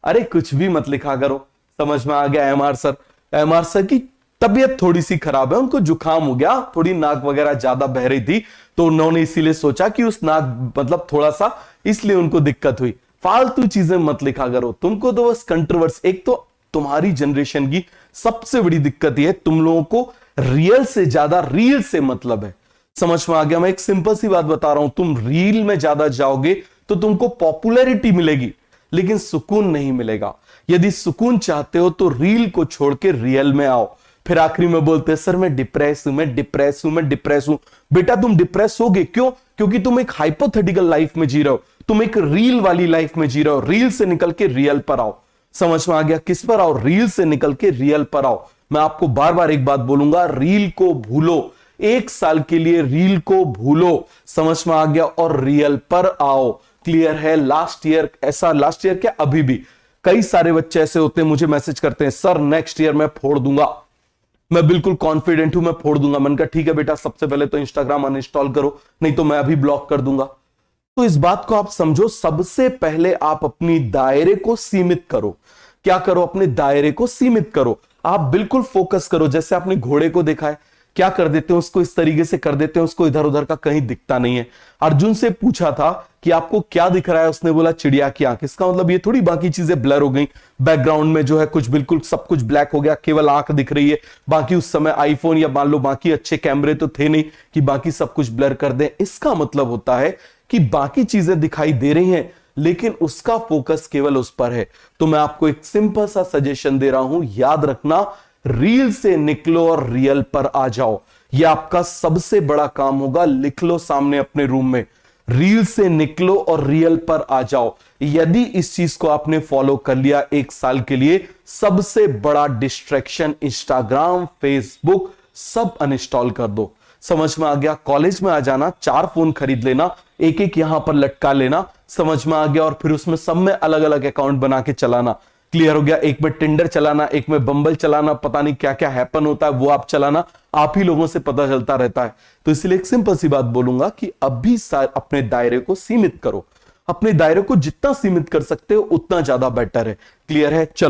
अरे कुछ भी मत लिखा करो। समझ में आ गया? एमआर सर की तबीयत थोड़ी सी खराब है, उनको जुकाम हो गया, थोड़ी नाक वगैरह ज्यादा बह रही थी, तो उन्होंने इसीलिए सोचा कि उस नाक मतलब थोड़ा सा, इसलिए उनको दिक्कत हुई। फालतू चीजें मत लिखा करो। तुमको तो बस कंट्रोवर्सी, एक तो तुम्हारी जनरेशन की सबसे बड़ी दिक्कत यह है, तुम लोगों को रियल से ज्यादा रील से मतलब है। समझ में आ गया? मैं एक सिंपल सी बात बता रहा हूं, तुम रील में ज्यादा जाओगे तो तुमको पॉपुलैरिटी मिलेगी लेकिन सुकून नहीं मिलेगा। यदि सुकून चाहते हो तो रील को छोड़ के रियल में आओ। फिर आखिरी में बोलते हैं सर मैं डिप्रेस हूं, मैं डिप्रेस हूं, मैं डिप्रेस हूं। बेटा तुम डिप्रेस होगे क्यों? क्योंकि तुम एक हाइपोथेटिकल लाइफ में जी रहे हो, तुम एक रील वाली लाइफ में जी रहे हो। रील से निकल के रियल पर आओ। समझ में आ गया? किस पर आओ? रील से निकल के रियल पर आओ। मैं आपको बार बार एक बात बोलूंगा, रील को भूलो, 1 साल के लिए रील को भूलो। समझ में आ गया? और रियल पर आओ। क्लियर है? लास्ट ईयर ऐसा, लास्ट ईयर क्या अभी भी कई सारे बच्चे ऐसे होते हैं, मुझे मैसेज करते हैं सर नेक्स्ट ईयर मैं फोड़ दूंगा, मैं बिल्कुल कॉन्फिडेंट हूं मैं फोड़ दूंगा। मैंने कहा ठीक है बेटा, सबसे पहले तो इंस्टाग्राम अनइंस्टॉल करो, नहीं तो मैं अभी ब्लॉक कर दूंगा। तो इस बात को आप समझो, सबसे पहले आप अपनी दायरे को सीमित करो। क्या करो? अपने दायरे को सीमित करो। आप बिल्कुल फोकस करो। जैसे आपने घोड़े को देखा है, क्या कर देते हैं उसको, इस तरीके से कर देते हैं उसको, इधर उधर का कहीं दिखता नहीं है। अर्जुन से पूछा था कि आपको क्या दिख रहा है, उसने बोला चिड़िया की आंख। इसका मतलब ये थोड़ी बाकी चीजें ब्लर हो गई, बैकग्राउंड में जो है कुछ बिल्कुल सब कुछ ब्लैक हो गया, केवल आंख दिख रही है। बाकी उस समय आईफोन या मान लो बाकी अच्छे कैमरे तो थे नहीं कि बाकी सब कुछ ब्लर कर दें। इसका मतलब होता है कि बाकी चीजें दिखाई दे रही हैं लेकिन उसका फोकस केवल उस पर है। तो मैं आपको एक सिंपल सा सजेशन दे रहा हूं, याद रखना, रील से निकलो और रियल पर आ जाओ। यह आपका सबसे बड़ा काम होगा। लिख लो सामने अपने रूम में, रील से निकलो और रियल पर आ जाओ। यदि इस चीज को आपने फॉलो कर लिया 1 साल के लिए, सबसे बड़ा डिस्ट्रैक्शन इंस्टाग्राम, फेसबुक सब अनइंस्टॉल कर दो। समझ में आ गया? कॉलेज में आ जाना, 4 फोन खरीद लेना, एक एक यहां पर लटका लेना। समझ में आ गया? और फिर उसमें सब में अलग अलग अकाउंट बना के चलाना। क्लियर हो गया? एक में टिंडर चलाना, एक में बम्बल चलाना, पता नहीं क्या क्या हैपन होता है वो आप चलाना, आप ही लोगों से पता चलता रहता है। तो इसलिए एक सिंपल सी बात बोलूंगा कि अभी अपने दायरे को सीमित करो। अपने दायरे को जितना सीमित कर सकते हो उतना ज्यादा बेटर है। क्लियर है? चलो